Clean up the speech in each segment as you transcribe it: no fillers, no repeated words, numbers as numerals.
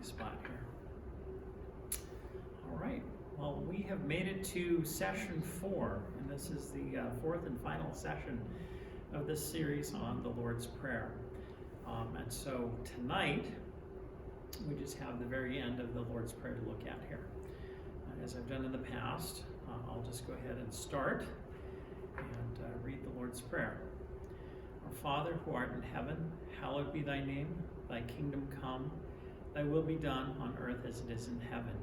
spot here. All right. Well, we have made it to session 4, and this is the fourth and final session of this series on the Lord's Prayer. And so tonight, we just have the very end of the Lord's Prayer to look at here. As I've done in the past, I'll just go ahead and start and read the Lord's Prayer. Our Father, who art in heaven, hallowed be thy name. Thy kingdom come, thy will be done on earth as it is in heaven.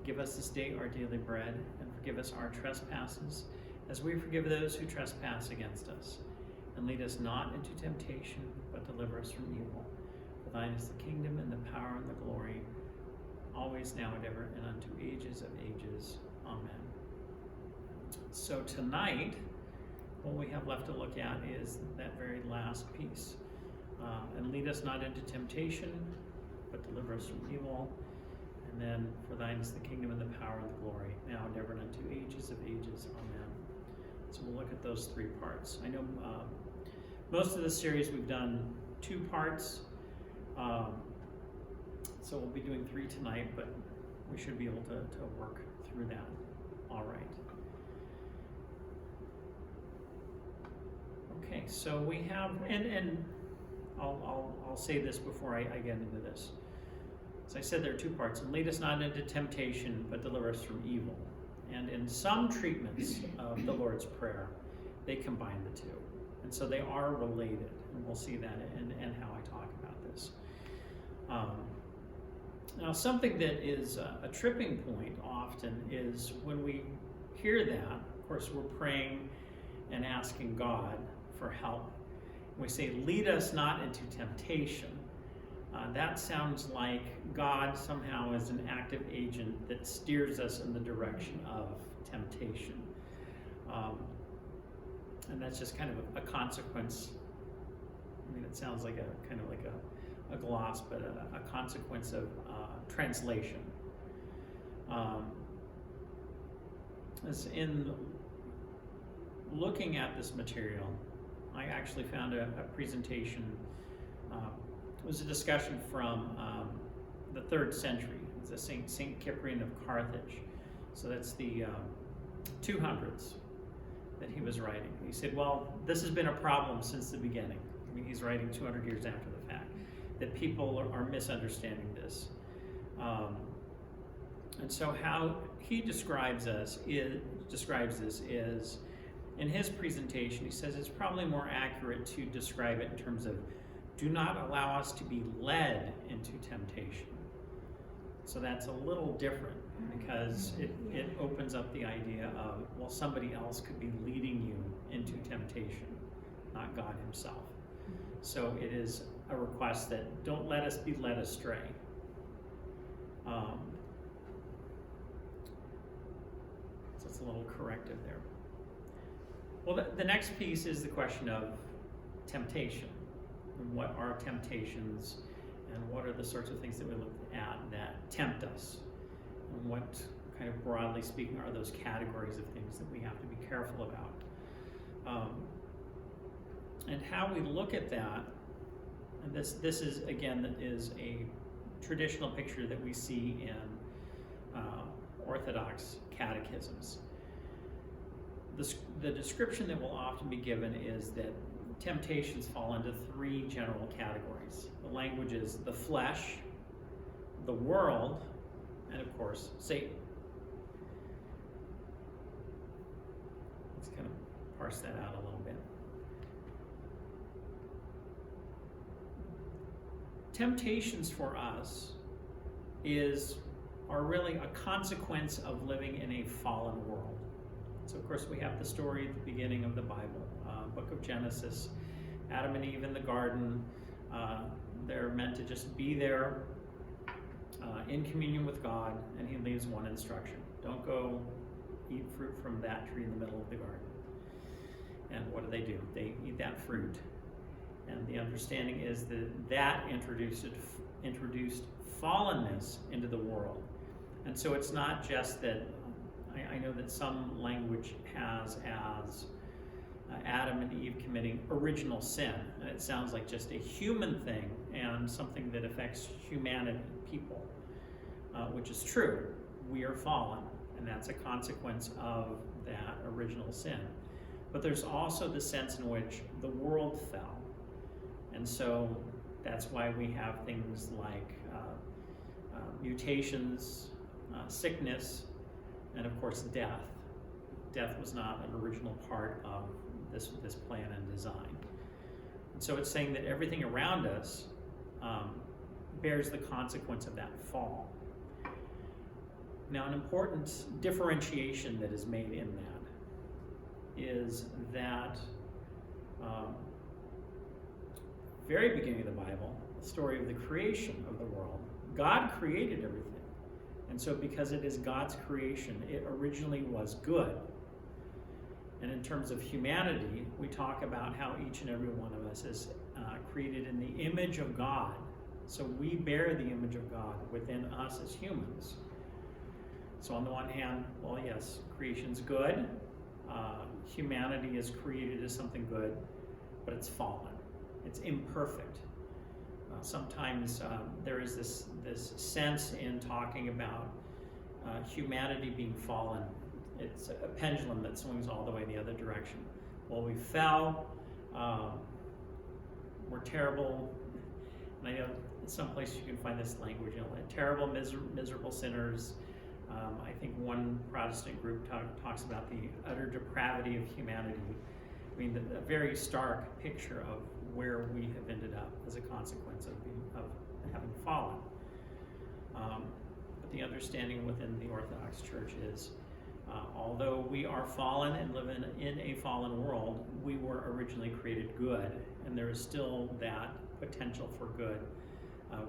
Give us this day our daily bread, and forgive us our trespasses, as we forgive those who trespass against us. And lead us not into temptation, but deliver us from evil. For thine is the kingdom, and the power, and the glory, always, now, and ever, and unto ages of ages. Amen. So tonight, what we have left to look at is that very last piece. And lead us not into temptation, but deliver us from evil. And then, for thine is the kingdom, and the power, and the glory, now and ever, and unto ages of ages. Amen. So we'll look at those 3 parts. I know most of the series we've done 2 parts. So we'll be doing 3 tonight, but we should be able to work through that. All right. Okay, so we have, and I'll say this before I get into this. As I said, there are 2 parts. And lead us not into temptation, but deliver us from evil. And in some treatments of the Lord's Prayer, they combine the 2. And so they are related. And we'll see that in how I talk about this. Now, something that is a tripping point often is when we hear that, of course, we're praying and asking God for help. We say, lead us not into temptation. That sounds like God somehow is an active agent that steers us in the direction of temptation. And that's just kind of a consequence. I mean, it sounds like a gloss, but a consequence of translation. As in looking at this material, I actually found a presentation. It was a discussion from the 3rd century. It's a Saint Cyprian of Carthage. So that's the 200s that he was writing. He said, well, this has been a problem since the beginning. I mean, he's writing 200 years after the fact, that people are misunderstanding this. And so how he describes this is, in his presentation, he says it's probably more accurate to describe it in terms of, do not allow us to be led into temptation. So that's a little different, because it opens up the idea of, well, somebody else could be leading you into temptation, not God himself. So it is a request that don't let us be led astray. So it's a little corrective there. Well, the next piece is the question of temptation. And what are temptations, and what are the sorts of things that we look at that tempt us? And what, kind of broadly speaking, are those categories of things that we have to be careful about? And how we look at that, and this is, again, is a traditional picture that we see in Orthodox catechisms. The description that will often be given is that temptations fall into 3 general categories. The language is the flesh, the world, and of course, Satan. Let's kind of parse that out a little bit. Temptations for us are really a consequence of living in a fallen world. So, of course, we have the story at the beginning of the Bible, book of Genesis. Adam and Eve in the garden. They're meant to just be there in communion with God, and he leaves one instruction. Don't go eat fruit from that tree in the middle of the garden. And what do? They eat that fruit. And the understanding is that introduced fallenness into the world. And so it's not just that, I know that some language has as Adam and Eve committing original sin. And it sounds like just a human thing and something that affects humanity, people, which is true. We are fallen, and that's a consequence of that original sin. But there's also the sense in which the world fell. And so that's why we have things like mutations, sickness, and of course death. Death was not an original part of this plan and design. And so it's saying that everything around us bears the consequence of that fall. Now, an important differentiation that is made in that is that very beginning of the Bible, the story of the creation of the world, God created everything. And so because it is God's creation, it originally was good. And in terms of humanity, we talk about how each and every one of us is created in the image of God. So we bear the image of God within us as humans. So on the one hand, well, yes, creation's good. Humanity is created as something good, but it's fallen. It's imperfect. Sometimes there is this sense in talking about humanity being fallen. It's a pendulum that swings all the way the other direction. Well, we fell. We're terrible. And I know in some places you can find this language, terrible, miserable sinners. I think one Protestant group talks about the utter depravity of humanity. I mean, a very stark picture of where we have ended up as a consequence of having fallen. But the understanding within the Orthodox Church is, although we are fallen and live in a fallen world, we were originally created good, and there is still that potential for good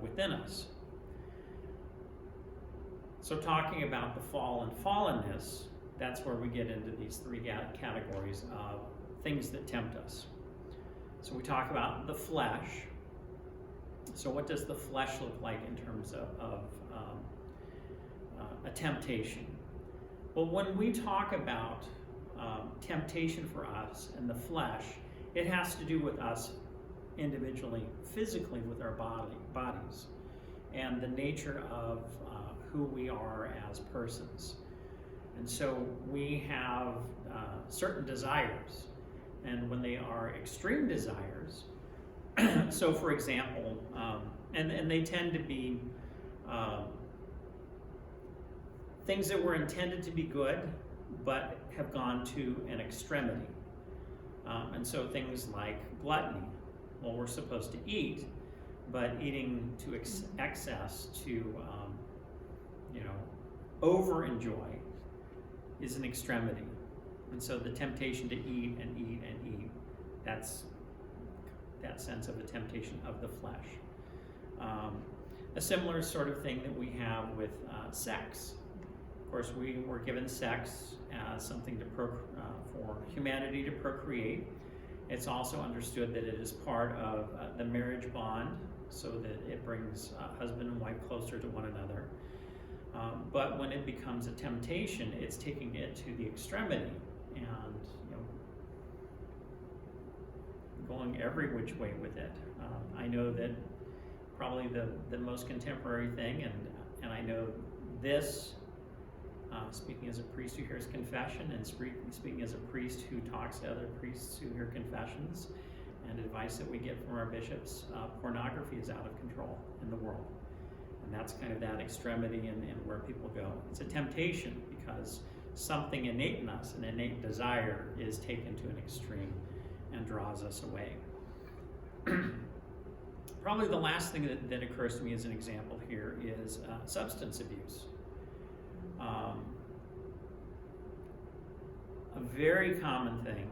within us. So talking about the fall and fallenness, that's where we get into these three categories of things that tempt us. So we talk about the flesh. So what does the flesh look like in terms of a temptation? Well, when we talk about temptation for us and the flesh, it has to do with us individually, physically with our bodies, and the nature of who we are as persons. And so we have certain desires, and when they are extreme desires, so for example, and they tend to be things that were intended to be good, but have gone to an extremity. And so things like gluttony. Well, we're supposed to eat, but eating to excess to, over-enjoy is an extremity. And so the temptation to eat and eat and eat, that's that sense of a temptation of the flesh. A similar sort of thing that we have with sex. Of course, we were given sex as something for humanity to procreate. It's also understood that it is part of the marriage bond, so that it brings husband and wife closer to one another. But when it becomes a temptation, it's taking it to the extremity and going every which way with it. I know that probably the most contemporary thing, and I know this, speaking as a priest who hears confession and speaking as a priest who talks to other priests who hear confessions and advice that we get from our bishops, pornography is out of control in the world. And that's kind of that extremity and where people go. It's a temptation because something innate in us, an innate desire, is taken to an extreme and draws us away. Probably the last thing that occurs to me as an example here is substance abuse. A very common thing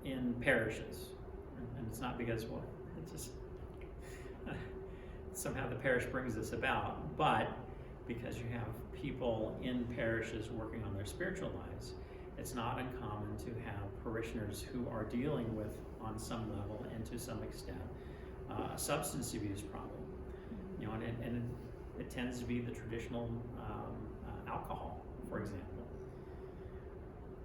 in parishes, and it's not because, well, it's just somehow the parish brings this about, but because you have people in parishes working on their spiritual lives, it's not uncommon to have parishioners who are dealing with, on some level and to some extent, a substance abuse problem. And it tends to be the traditional alcohol, for example.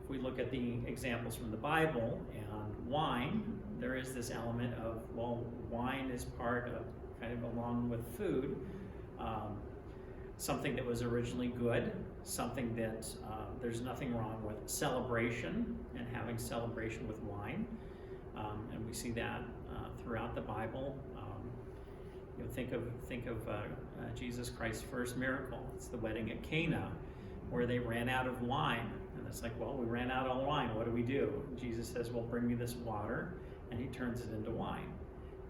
If we look at the examples from the Bible and wine, there is this element of, well, wine is part of, kind of along with food, something that was originally good, something that there's nothing wrong with celebration and having celebration with wine. And we see that throughout the Bible. Think of Jesus Christ's first miracle. It's the wedding at Cana, where they ran out of wine. And it's like, well, we ran out of wine. What do we do? And Jesus says, well, bring me this water. And he turns it into wine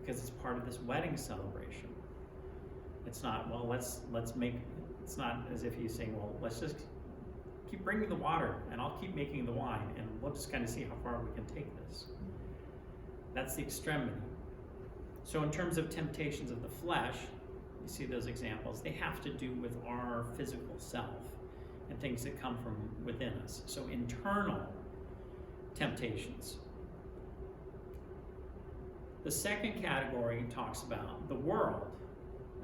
because it's part of this wedding celebration. It's not, well, let's make, it's not as if he's saying, well, let's just keep bringing the water and I'll keep making the wine and we'll just kind of see how far we can take this. That's the extremity. So in terms of temptations of the flesh, you see those examples, they have to do with our physical self and things that come from within us. So internal temptations. The second category talks about the world.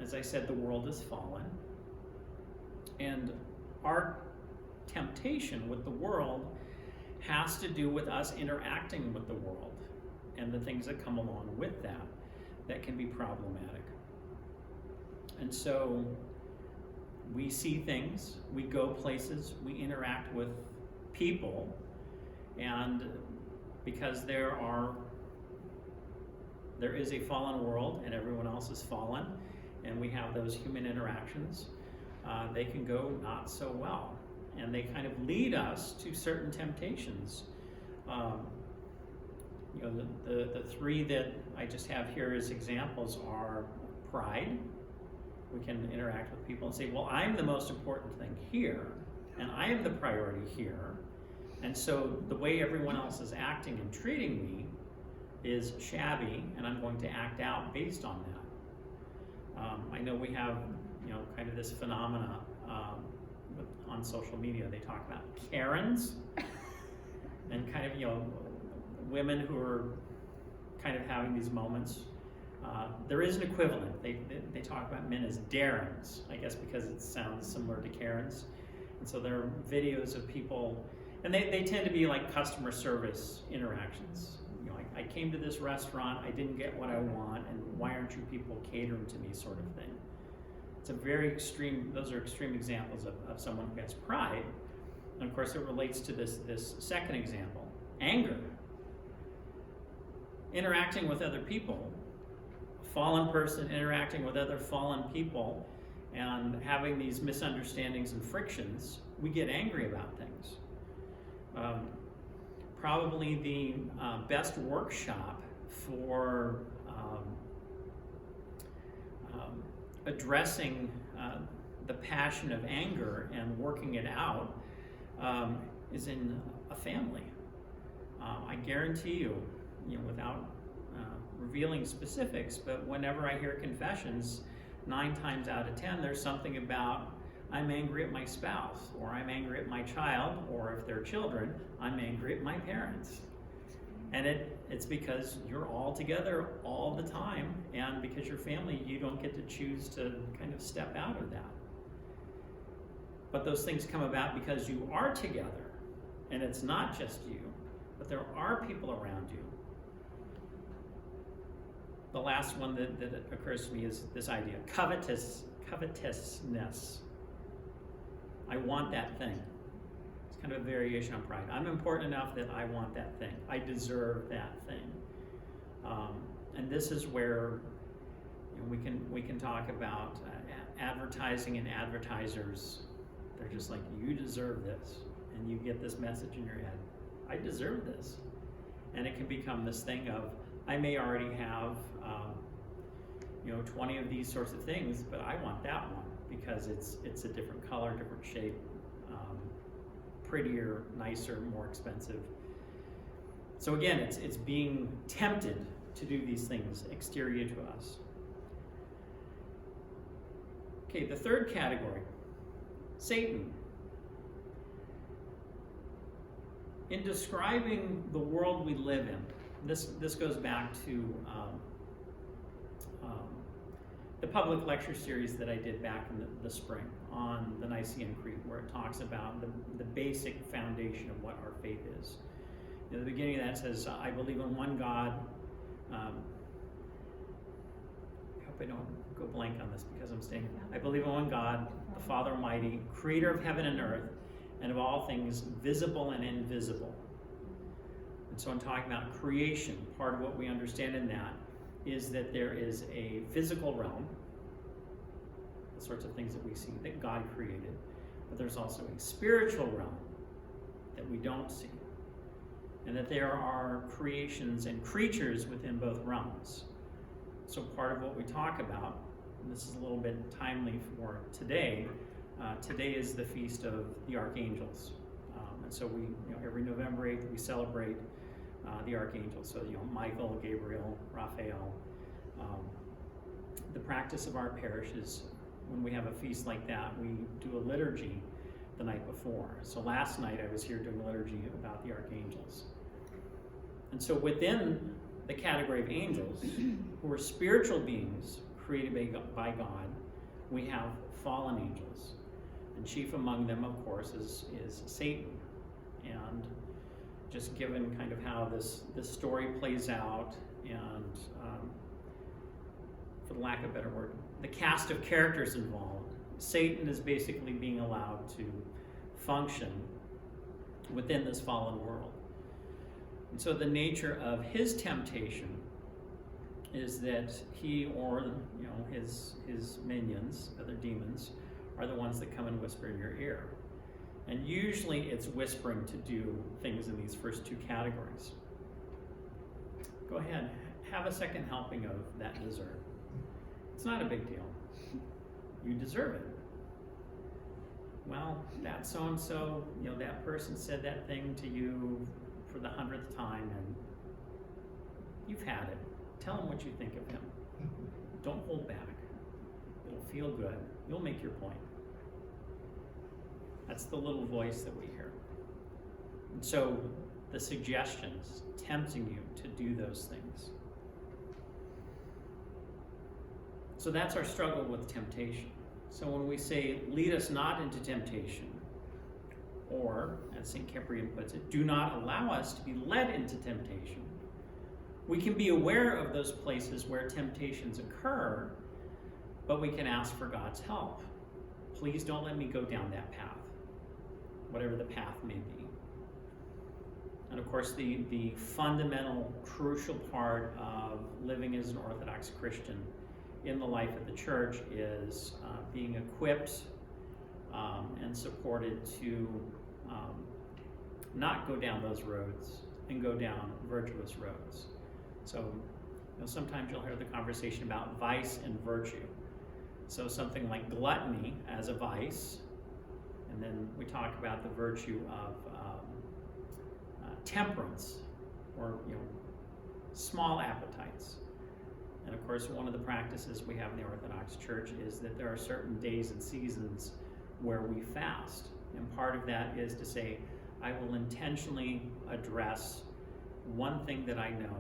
As I said, the world is fallen. And our temptation with the world has to do with us interacting with the world and the things that come along with that can be problematic. And so we see things, we go places, we interact with people, and because there is a fallen world and everyone else is fallen, and we have those human interactions, they can go not so well. And they kind of lead us to certain temptations. The three that I just have here as examples are pride. We can interact with people and say, well, I'm the most important thing here, and I am the priority here. And so the way everyone else is acting and treating me is shabby, and I'm going to act out based on that. I know we have, kind of this phenomena on social media. They talk about Karens and kind of, women who are kind of having these moments. There is an equivalent. They talk about men as Darrens, I guess because it sounds similar to Karens. And so there are videos of people, and they tend to be like customer service interactions. I came to this restaurant, I didn't get what I want, and why aren't you people catering to me, sort of thing. It's a very extreme, those are extreme examples of someone who has pride. And of course it relates to this second example, anger. Interacting with other people, a fallen person interacting with other fallen people, and having these misunderstandings and frictions, we get angry about things. Probably the best workshop for addressing the passion of anger and working it out is in a family. I guarantee you, without revealing specifics, but whenever I hear confessions, 9 times out of 10, there's something about, I'm angry at my spouse, or I'm angry at my child, or if they're children, I'm angry at my parents. And it's because you're all together all the time, and because you're family, you don't get to choose to kind of step out of that. But those things come about because you are together, and it's not just you, but there are people around you. The last one that occurs to me is this idea, covetousness. I want that thing. It's kind of a variation on pride. I'm important enough that I want that thing. I deserve that thing. And this is where we can talk about advertising and advertisers. They're just like, you deserve this. And you get this message in your head. I deserve this. And it can become this thing of, I may already have 20 of these sorts of things, but I want that one because it's a different color, different shape, prettier, nicer, more expensive. So again, it's being tempted to do these things exterior to us. Okay, the third category, Satan. In describing the world we live in, this goes back to the public lecture series that I did back in the spring on the Nicene Creed, where it talks about the basic foundation of what our faith is. In the beginning of that says, I believe in one God. I hope I don't go blank on this because I'm staying. I believe in one God, the Father Almighty, creator of heaven and earth, and of all things visible and invisible. And so I'm talking about creation. Part of what we understand in that is that there is a physical realm, the sorts of things that we see that God created, but there's also a spiritual realm that we don't see, and that there are creations and creatures within both realms. So part of what we talk about, and this is a little bit timely for today, today is the feast of the archangels. And so we, every November 8th, we celebrate the archangels. So, Michael, Gabriel, Raphael. The practice of our parish is when we have a feast like that, we do a liturgy the night before. So last night I was here doing a liturgy about the archangels. And so within the category of angels, who are spiritual beings created by God, we have fallen angels. And chief among them, of course, is Satan. And just given kind of how this story plays out, and for the lack of a better word, the cast of characters involved, Satan is basically being allowed to function within this fallen world. And so the nature of his temptation is that he or his minions, other demons, are the ones that come and whisper in your ear. And usually it's whispering to do things in these first two categories. Go ahead, have a second helping of that dessert. It's not a big deal. You deserve it. Well, that so-and-so, that person said that thing to you for the 100th time, and you've had it. Tell him what you think of him. Don't hold back. It'll feel good. You'll make your point. That's the little voice that we hear. And so the suggestions tempting you to do those things. So that's our struggle with temptation. So when we say, lead us not into temptation, or, as St. Cyprian puts it, do not allow us to be led into temptation, we can be aware of those places where temptations occur, but we can ask for God's help. Please don't let me go down that path, whatever the path may be. And of course, the fundamental, crucial part of living as an Orthodox Christian in the life of the church is being equipped and supported to not go down those roads and go down virtuous roads. So, sometimes you'll hear the conversation about vice and virtue. So something like gluttony as a vice, and then we talk about the virtue of temperance, or small appetites. And of course, one of the practices we have in the Orthodox Church is that there are certain days and seasons where we fast. And part of that is to say, I will intentionally address one thing that I know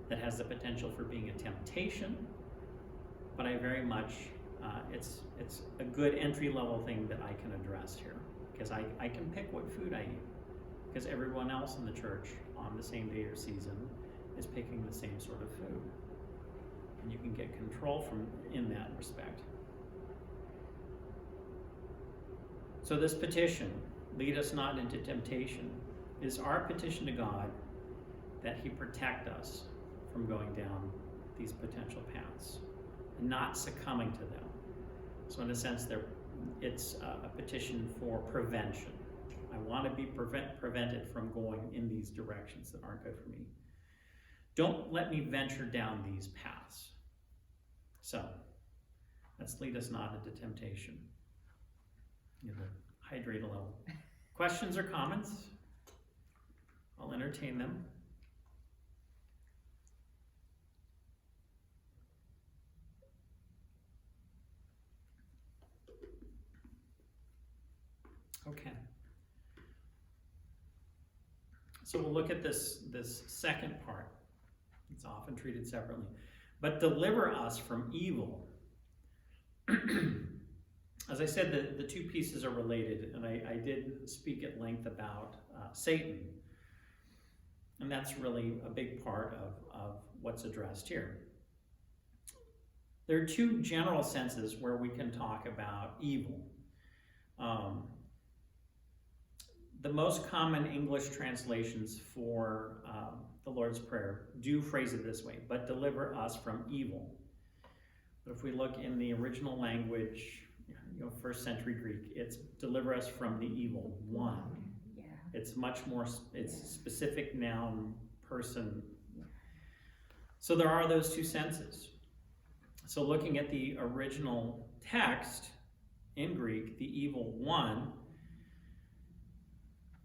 that has the potential for being a temptation, but I very much, it's a good entry-level thing that I can address here, because I can pick what food I eat, because everyone else in the church on the same day or season is picking the same sort of food. And you can get control in that respect. So this petition, lead us not into temptation, is our petition to God that he protect us from going down these potential paths and not succumbing to them. So in a sense, it's a petition for prevention. I want to be prevented from going in these directions that aren't good for me. Don't let me venture down these paths. So, let's lead us not into temptation. You know, hydrate a little. Questions or comments? I'll entertain them. Okay. So we'll look at this second part. It's often treated separately. but deliver us from evil. As I said, the two pieces are related, and I did speak at length about Satan. And that's really a big part of what's addressed here. There are two general senses where we can talk about evil. The most common English translations for the Lord's Prayer do phrase it this way, but deliver us from evil. But if we look in the original language, first century Greek, it's deliver us from the evil one. Yeah. It's much more, it's specific noun, person. Yeah. So there are those two senses. So looking at the original text in Greek, the evil one,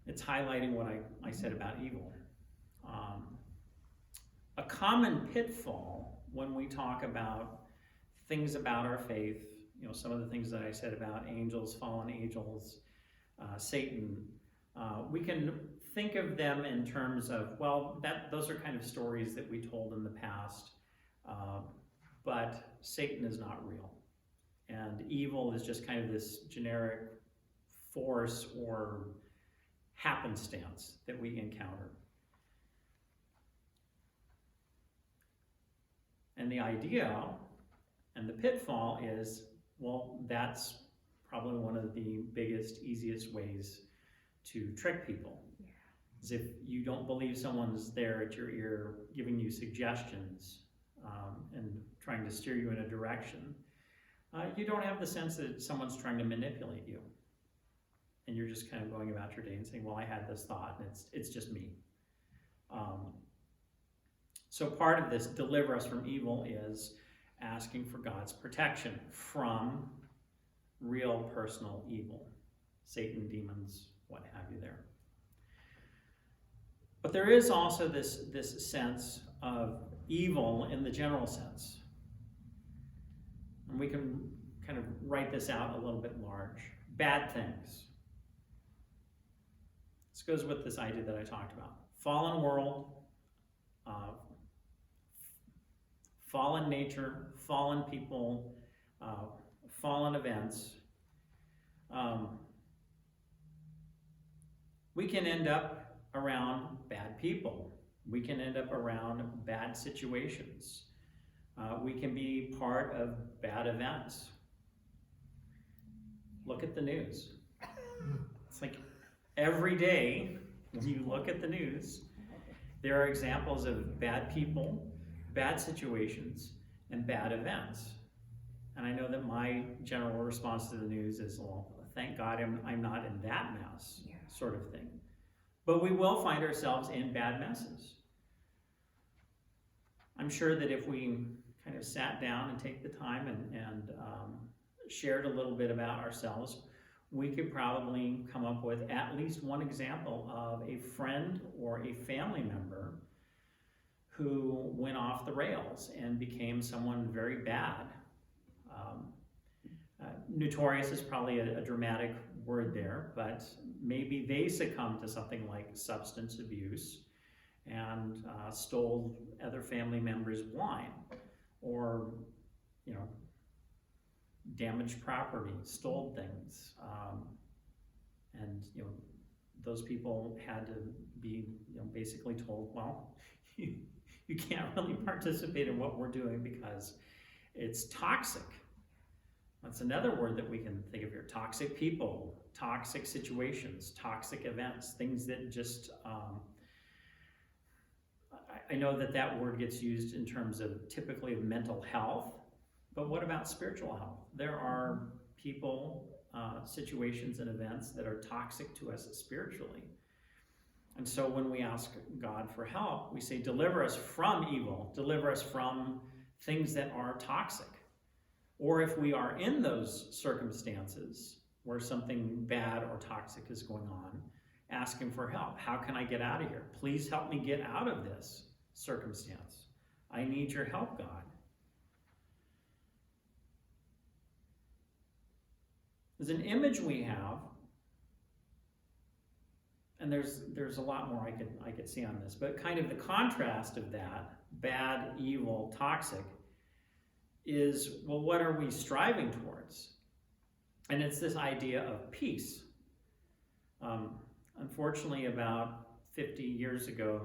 it's highlighting what I said about evil. A common pitfall when we talk about things about our faith, some of the things that I said about angels, fallen angels, Satan, we can think of them in terms of, those are kind of stories that we told in the past, but Satan is not real. And evil is just kind of this generic force or happenstance that we encounter. And the idea and the pitfall is, that's probably one of the biggest, easiest ways to trick people. Yeah. Is if you don't believe someone's there at your ear giving you suggestions and trying to steer you in a direction, you don't have the sense that someone's trying to manipulate you. And you're just kind of going about your day and saying, I had this thought, and it's just me. So part of this deliver us from evil is asking for God's protection from real personal evil. Satan, demons, what have you there. But there is also this sense of evil in the general sense. And we can kind of write this out a little bit large. Bad things. This goes with this idea that I talked about. Fallen world, fallen nature, fallen people, fallen events. We can end up around bad people. We can end up around bad situations. We can be part of bad events. Look at the news. It's like every day when you look at the news, there are examples of bad people, bad situations, and bad events. And I know that my general response to the news is, thank God I'm not in that mess, sort of thing. But we will find ourselves in bad messes. I'm sure that if we kind of sat down and take the time and shared a little bit about ourselves, we could probably come up with at least one example of a friend or a family member who went off the rails and became someone very bad. Notorious is probably a dramatic word there, but maybe they succumbed to something like substance abuse and stole other family members' wine, or damaged property, stole things, and those people had to be basically told, you can't really participate in what we're doing because it's toxic. That's another word that we can think of here. Toxic people, toxic situations, toxic events, things that just, I know that word gets used in terms of typically of mental health, but what about spiritual health? There are people, situations and events that are toxic to us spiritually. And so when we ask God for help, we say, deliver us from evil, deliver us from things that are toxic. Or if we are in those circumstances where something bad or toxic is going on, asking for help. How can I get out of here? Please help me get out of this circumstance. I need your help, God. There's an image we have, and there's a lot more I could see on this, but kind of the contrast of that, bad, evil, toxic, is, well, what are we striving towards? And it's this idea of peace. Unfortunately, about 50 years ago,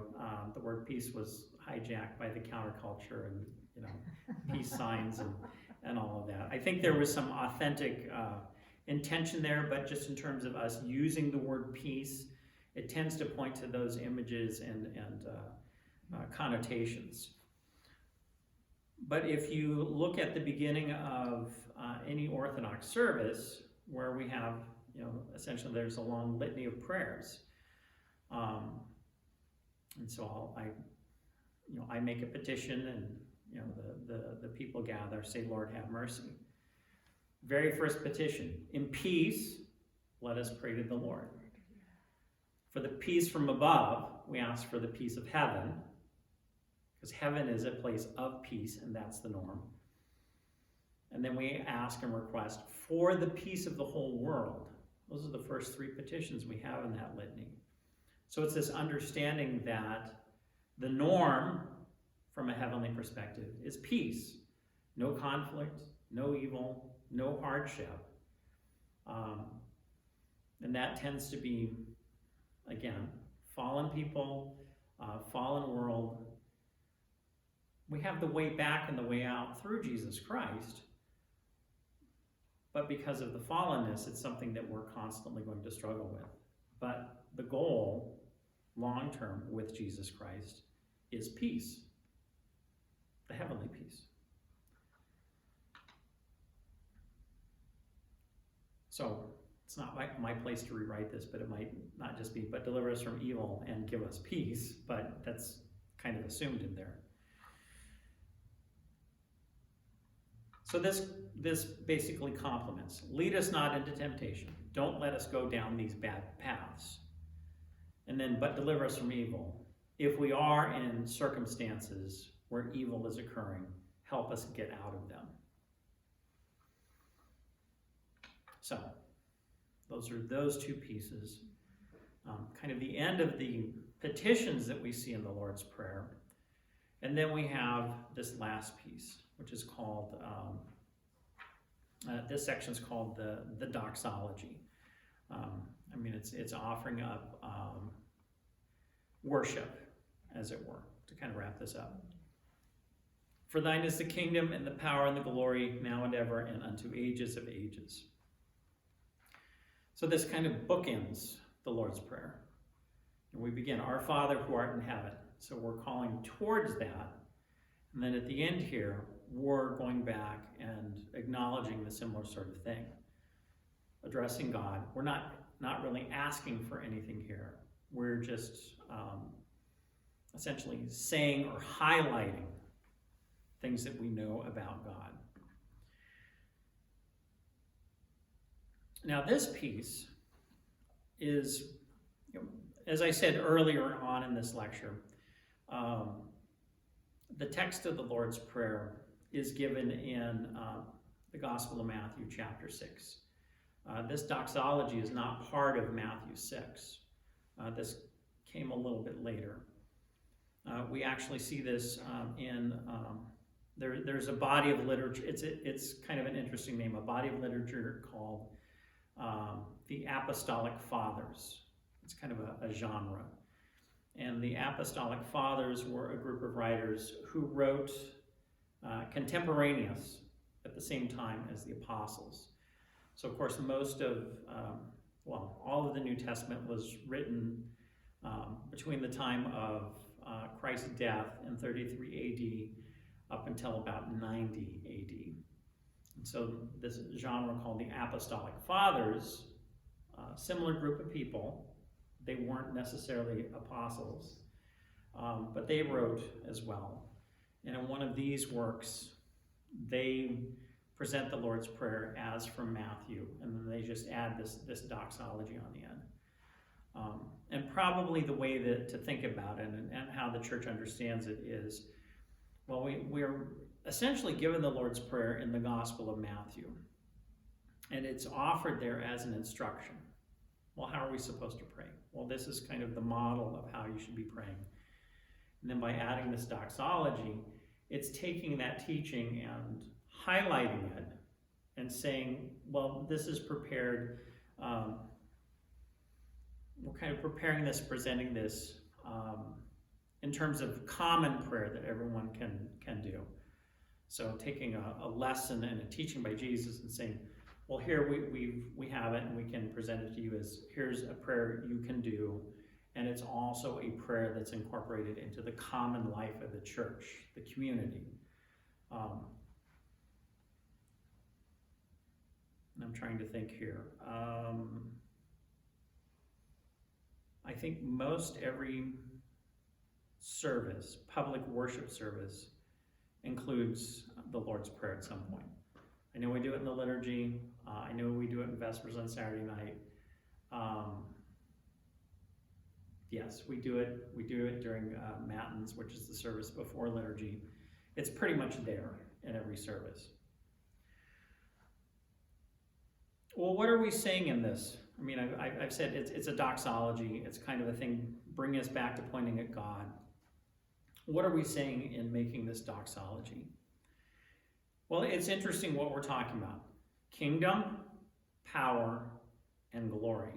the word peace was hijacked by the counterculture and, peace signs and all of that. I think there was some authentic intention there, but just in terms of us using the word peace, it tends to point to those images and connotations. But if you look at the beginning of any Orthodox service, where we have, essentially there's a long litany of prayers. And so I make a petition, and the people gather, say, Lord, have mercy. Very first petition, in peace, let us pray to the Lord. For the peace from above, we ask for the peace of heaven, because heaven is a place of peace, and that's the norm. And then we ask and request for the peace of the whole world. Those are the first three petitions we have in that litany. So it's this understanding that the norm from a heavenly perspective is peace. No conflict, no evil, no hardship. And that tends to be, again, fallen people, fallen world. We have the way back and the way out through Jesus Christ. But because of the fallenness, it's something that we're constantly going to struggle with. But the goal, long term, with Jesus Christ is peace, the heavenly peace. So it's not my place to rewrite this, but it might not just be, but deliver us from evil and give us peace, but that's kind of assumed in there. So this basically complements. Lead us not into temptation. Don't let us go down these bad paths. And then, but deliver us from evil. If we are in circumstances where evil is occurring, help us get out of them. So, those are those two pieces. Kind of the end of the petitions that we see in the Lord's Prayer. And then we have this last piece, which is called, this section is called the Doxology. It's offering up worship, as it were, to kind of wrap this up. For thine is the kingdom and the power and the glory, now and ever, and unto ages of ages. So this kind of bookends the Lord's Prayer. And we begin, Our Father who art in heaven. So we're calling towards that. And then at the end here, we're going back and acknowledging the similar sort of thing. Addressing God. We're not really asking for anything here. We're just essentially saying or highlighting things that we know about God. Now this piece is, as I said earlier on in this lecture, the text of the Lord's Prayer is given in the Gospel of Matthew, chapter 6. This doxology is not part of Matthew 6. This came a little bit later. We actually see this there's a body of literature. It's kind of an interesting name, a body of literature called the Apostolic Fathers. It's kind of a genre. And the Apostolic Fathers were a group of writers who wrote contemporaneous at the same time as the apostles. So, of course, most of, all of the New Testament was written between the time of Christ's death in 33 AD up until about 90 AD. And so this genre called the Apostolic Fathers, similar group of people. They weren't necessarily apostles, but they wrote as well. And in one of these works, they present the Lord's Prayer as from Matthew, and then they just add this doxology on the end. And probably the way to think about it and how the church understands it is, we're essentially given the Lord's Prayer in the Gospel of Matthew, and it's offered there as an instruction. Well, how are we supposed to pray? Well, this is kind of the model of how you should be praying. And then by adding this doxology, it's taking that teaching and highlighting it and saying, well, this is prepared. We're kind of preparing this, presenting this in terms of common prayer that everyone can do. So taking a lesson and a teaching by Jesus and saying, well, here we have it, and we can present it to you as, here's a prayer you can do, and it's also a prayer that's incorporated into the common life of the church, the community. And I'm trying to think here. I think most every service, public worship service, includes the Lord's Prayer at some point. I know we do it in the liturgy. I know we do it in Vespers on Saturday night. Yes, we do it. We do it during Matins, which is the service before liturgy. It's pretty much there in every service. Well, what are we saying in this? I mean, I've said it's a doxology. It's kind of a thing bringing us back to pointing at God. What are we saying in making this doxology? Well, it's interesting what we're talking about. Kingdom, power, and glory.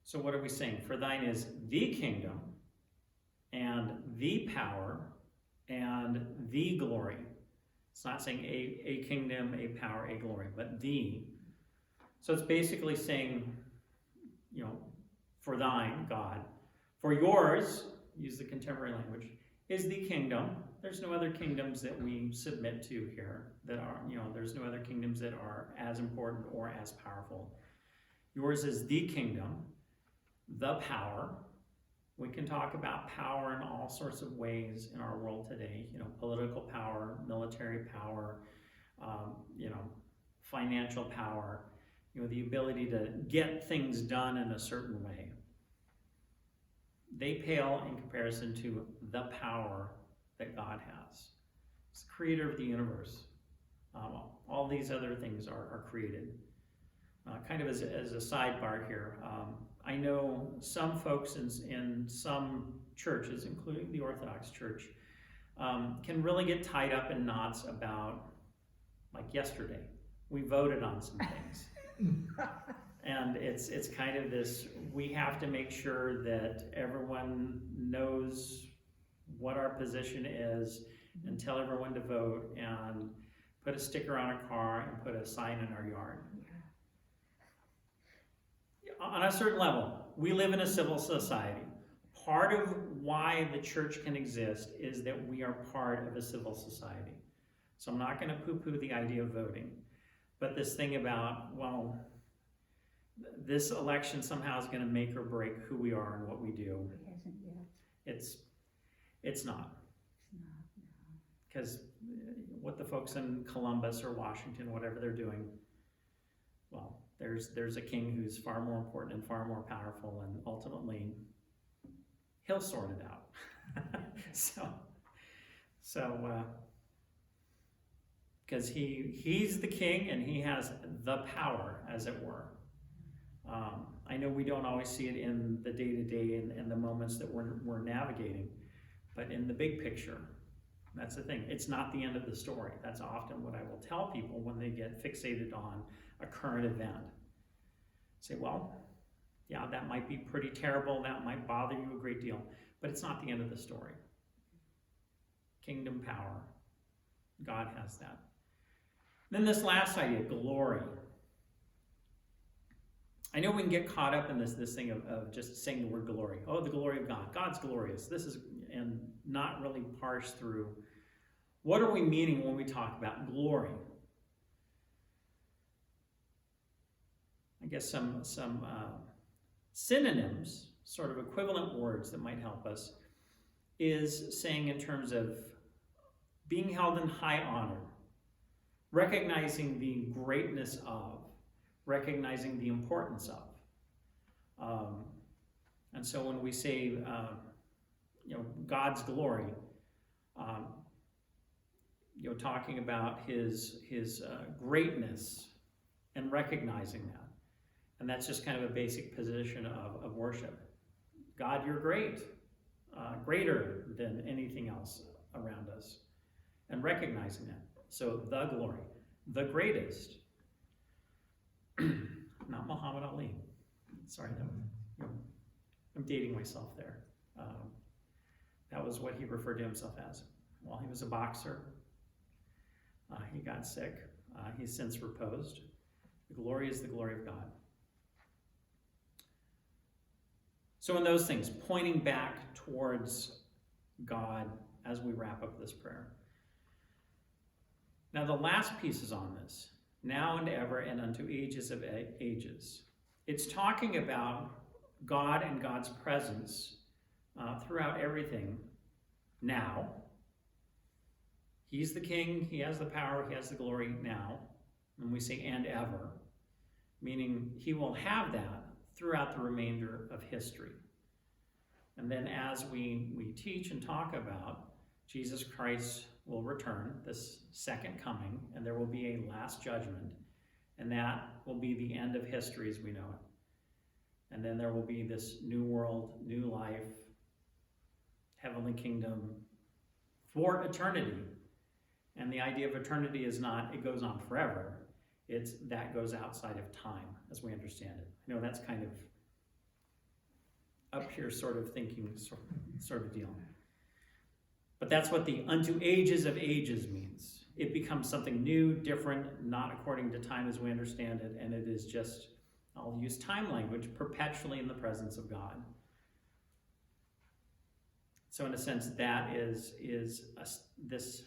So what are we saying? For thine is the kingdom, and the power, and the glory. It's not saying a kingdom, a power, a glory, but the. So it's basically saying, for thine, God. For yours, use the contemporary language, is the kingdom. There's no other kingdoms that we submit to here that are, there's no other kingdoms that are as important or as powerful. Yours is the kingdom, the power. We can talk about power in all sorts of ways in our world today, political power, military power, financial power, the ability to get things done in a certain way. They pale in comparison to the power that God has. He's the creator of the universe. All these other things are created. Kind of as a sidebar here, I know some folks in some churches, including the Orthodox Church, can really get tied up in knots about, like yesterday, we voted on some things. And it's kind of this, we have to make sure that everyone knows what our position is and tell everyone to vote and put a sticker on a car and put a sign in our yard. On a certain level, we live in a civil society. Part of why the church can exist is that we are part of a civil society. So I'm not going to poo-poo the idea of voting. But this thing about, well, this election somehow is going to make or break who we are and what we do. It hasn't yet. It's not. Because what the folks in Columbus or Washington, whatever they're doing, well, there's a king who's far more important and far more powerful, and ultimately he'll sort it out. so because he's the king and he has the power, as it were. I know we don't always see it in the day-to-day and the moments that we're navigating, but in the big picture, that's the thing. It's not the end of the story. That's often what I will tell people when they get fixated on a current event. Say, well, yeah, that might be pretty terrible. That might bother you a great deal, but it's not the end of the story. Kingdom power. God has that. Then this last idea, glory. I know we can get caught up in this thing of just saying the word glory. Oh, the glory of God. God's glorious. And not really parse through what are we meaning when we talk about glory. I guess some synonyms, sort of equivalent words that might help us, is saying in terms of being held in high honor, recognizing the greatness of, recognizing the importance of. And so when we say, God's glory, talking about his greatness and recognizing that. And that's just kind of a basic position of worship. God, you're great, greater than anything else around us. and recognizing that. So the glory, the greatest. Not Muhammad Ali. Sorry, I'm dating myself there. That was what he referred to himself as. While he was a boxer, he got sick. He's since reposed. The glory is the glory of God. So in those things, pointing back towards God as we wrap up this prayer. Now the last piece is on this. Now and ever and unto ages of ages. It's talking about God and God's presence throughout everything now. He's the king, he has the power, he has the glory now. And we say and ever, meaning he will have that throughout the remainder of history. And then as we teach and talk about, Jesus Christ will return, this second coming, and there will be a last judgment, and that will be the end of history as we know it. And then there will be this new world, new life, heavenly kingdom for eternity. And the idea of eternity is not, it goes on forever. It's that goes outside of time, as we understand it. I know that's kind of up here sort of thinking sort of deal. But that's what the unto ages of ages means. It becomes something new, different, not according to time as we understand it, and it is just, I'll use time language, perpetually in the presence of God. So in a sense, that this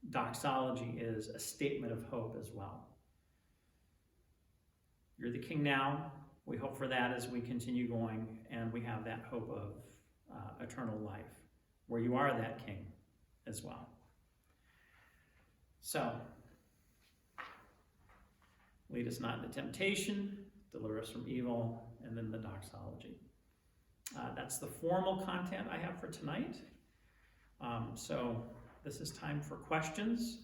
doxology is a statement of hope as well. You're the king now. We hope for that as we continue going, and we have that hope of eternal life, where you are that king as well. So, lead us not into temptation, deliver us from evil, and then the doxology. That's the formal content I have for tonight. So this is time for questions.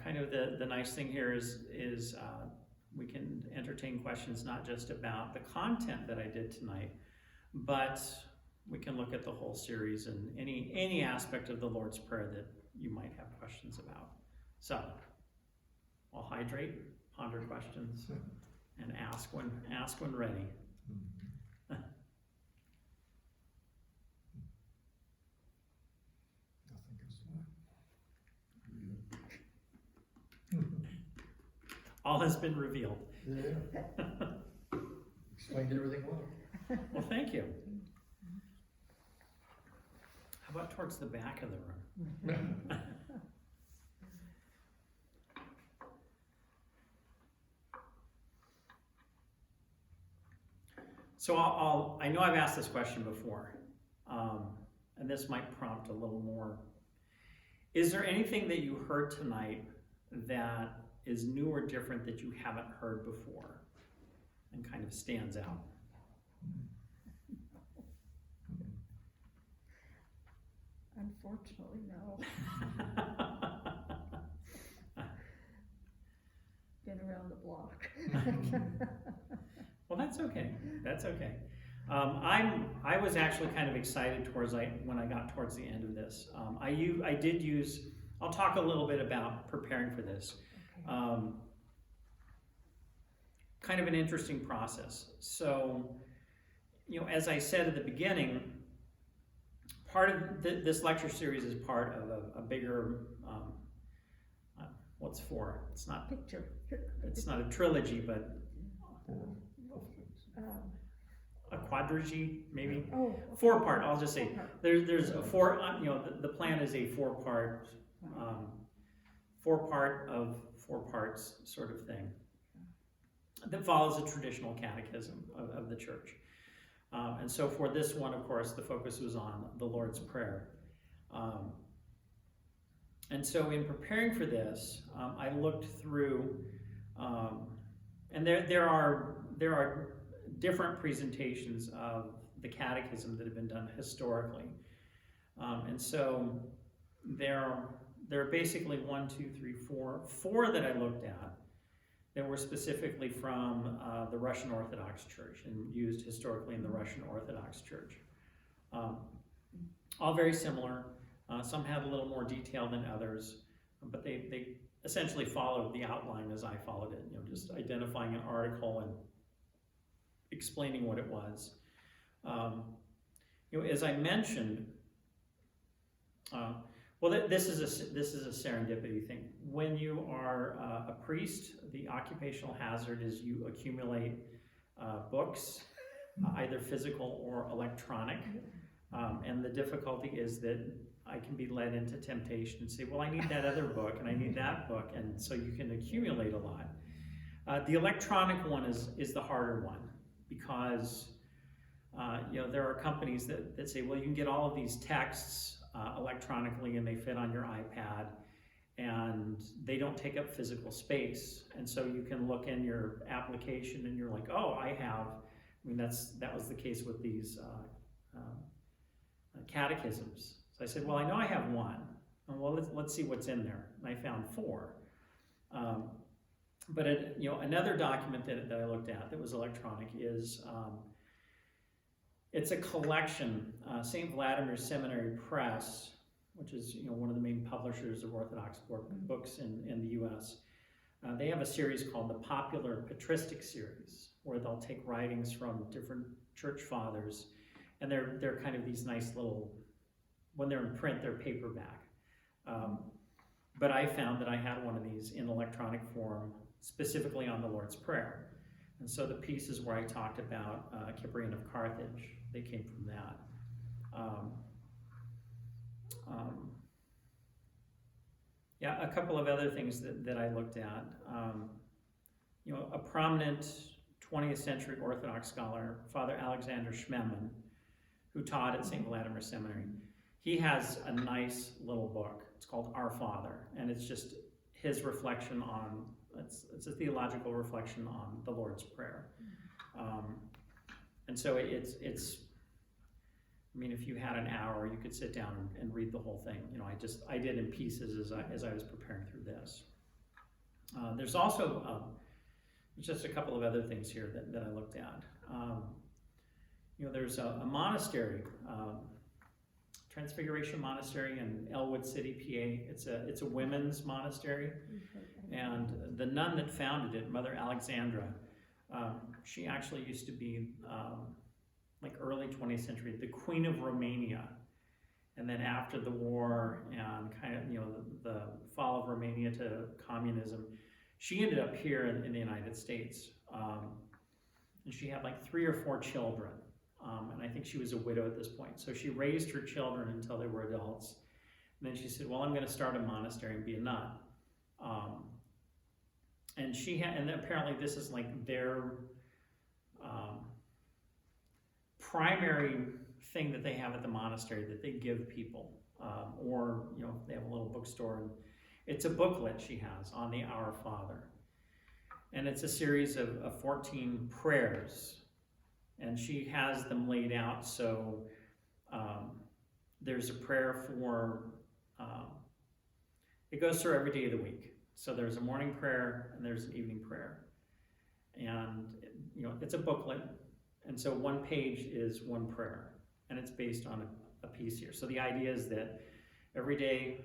Kind of the nice thing here is we can entertain questions not just about the content that I did tonight, but we can look at the whole series and any aspect of the Lord's Prayer that you might have questions about. So I'll hydrate, ponder questions, and ask when ready. All has been revealed. Yeah. Explained everything well. Well, thank you. How about towards the back of the room? So I know I've asked this question before, and this might prompt a little more. Is there anything that you heard tonight that is new or different that you haven't heard before and kind of stands out? Unfortunately, no. Been around the block. Well, that's okay. That's okay. I was actually kind of excited when I got towards the end of this. I did use. I'll talk a little bit about preparing for this. Okay. Kind of an interesting process. So, as I said at the beginning, part of this lecture series is part of a bigger. What's four? It's not Picture. It's not a trilogy, but a quadrilogy, maybe. Oh. Four-part. I'll just say there's a four. The plan is a four-part. Four-part of four parts sort of thing that follows a traditional catechism of the church. And so for this one, of course, the focus was on the Lord's Prayer. And so in preparing for this, I looked through, and there are different presentations of the catechism that have been done historically. And so there are basically 4 that I looked at that were specifically from the Russian Orthodox Church and used historically in the Russian Orthodox Church. All very similar. Some had a little more detail than others, but they essentially followed the outline as I followed it, just identifying an article and explaining what it was. As I mentioned, this is a serendipity thing. When you are a priest, the occupational hazard is you accumulate books, either physical or electronic, and the difficulty is that I can be led into temptation and say, well, I need that other book and I need that book, and so you can accumulate a lot. The electronic one is the harder one, because there are companies that say, well, you can get all of these texts electronically and they fit on your iPad and they don't take up physical space, and so you can look in your application and you're like, oh, that was the case with these catechisms. So I said, well, I know I have one, and well, let's see what's in there, and I found 4. But another document that I looked at that was electronic is it's a collection. St. Vladimir's Seminary Press, which is one of the main publishers of Orthodox books in the U.S. They have a series called the Popular Patristic Series, where they'll take writings from different church fathers, and they're kind of these nice little, when they're in print, they're paperback. But I found that I had one of these in electronic form, specifically on the Lord's Prayer. And so the pieces where I talked about Cyprian of Carthage, they came from that. A couple of other things that I looked at. A prominent 20th century Orthodox scholar, Father Alexander Schmemann, who taught at St. Vladimir Seminary, he has a nice little book. It's called Our Father, and it's just his reflection on, it's a theological reflection on the Lord's Prayer. And so it's if you had an hour, you could sit down and read the whole thing. I did in pieces as I was preparing through this. There's also just a couple of other things here that I looked at. There's a monastery, Transfiguration Monastery in Elwood City, PA. It's a women's monastery, and the nun that founded it, Mother Alexandra, she actually used to be early 20th century, the Queen of Romania. And then after the war and the fall of Romania to communism, she ended up here in the United States. And she had 3 or 4 children. And I think she was a widow at this point. So she raised her children until they were adults. And then she said, well, I'm going to start a monastery and be a nun. And apparently this is their primary thing that they have at the monastery that they give people. Or they have a little bookstore. And it's a booklet she has on the Our Father. And it's a series of 14 prayers. And she has them laid out, so there's a prayer for, it goes through every day of the week. So there's a morning prayer and there's an evening prayer. And, it's a booklet. And so one page is one prayer, and it's based on a piece here. So the idea is that every day,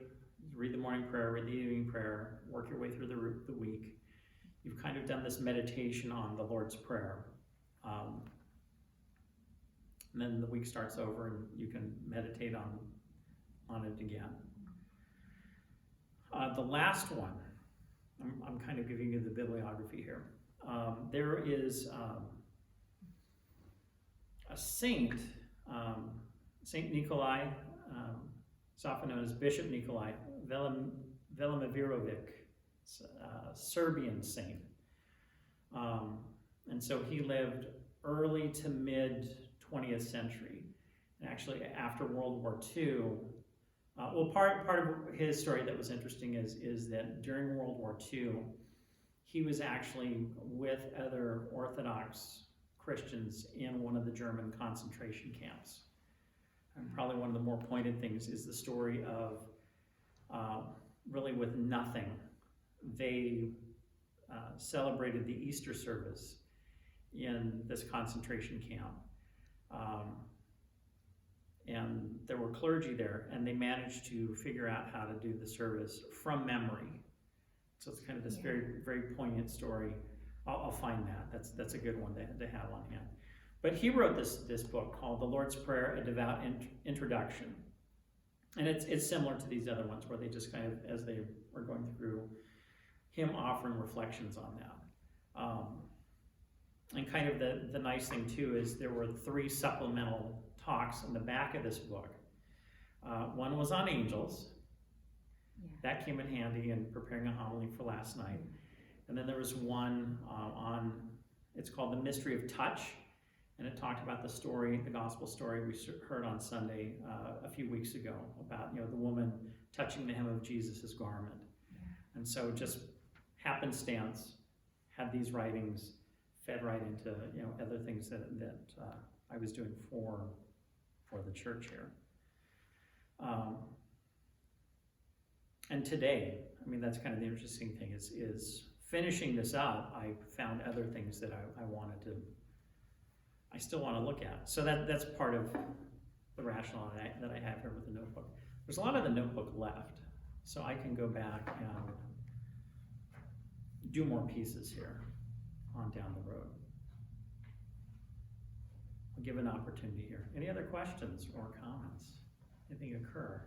read the morning prayer, read the evening prayer, work your way through the week. You've kind of done this meditation on the Lord's Prayer. And then the week starts over and you can meditate on it again. The last one, I'm kind of giving you the bibliography here. There is a saint, Saint Nikolai, it's often known as Bishop Nikolai Velimirovic, Serbian saint. And so he lived early to mid 20th century, and actually after World War II. Part of his story that was interesting is that during World War II, he was actually with other Orthodox Christians in one of the German concentration camps. And probably one of the more pointed things is the story of really with nothing. They celebrated the Easter service in this concentration camp. and there were clergy there, and they managed to figure out how to do the service from memory. So it's kind of this very, very poignant story. I'll find that. That's a good one to have on hand. But he wrote this book called The Lord's Prayer, A Devout Introduction. And it's similar to these other ones where they just kind of, as they were going through, him offering reflections on that. And kind of the nice thing too is there were 3 supplemental talks in the back of this book. One was on angels. That came in handy in preparing a homily for last night. And then there was one on, it's called The Mystery of Touch, and it talked about the story, the gospel story we heard on Sunday a few weeks ago about, the woman touching the hem of Jesus' garment. And so just happenstance, had these writings fed right into, other things that I was doing for the church here. And today, that's kind of the interesting thing, is finishing this up, I found other things that I still want to look at. So that's part of the rationale that I have here with the notebook. There's a lot of the notebook left, so I can go back and do more pieces here on down the road. I'll give an opportunity here. Any other questions or comments? Anything occur?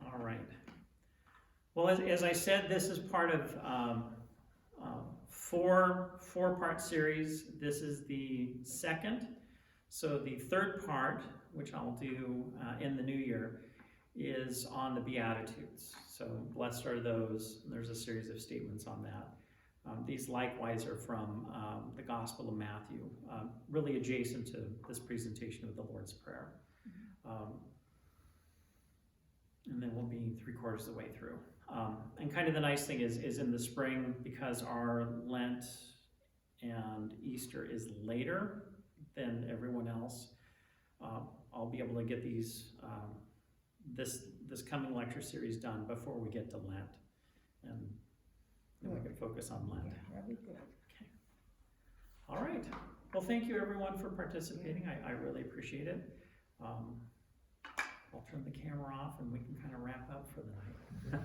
All right. Well, as I said, this is part of four-part series. This is the second. So the third part, which I'll do in the new year, is on the Beatitudes. So blessed are those. There's a series of statements on that. These likewise are from the Gospel of Matthew, really adjacent to this presentation of the Lord's Prayer. And then we'll be 3/4 of the way through. And kind of the nice thing is in the spring, because our Lent and Easter is later than everyone else, I'll be able to get these this coming lecture series done before we get to Lent, and then we can focus on Lent. Yeah, that'd be good. Okay. All right. Well, thank you everyone for participating. I really appreciate it. I'll turn the camera off and we can kind of wrap up for the night.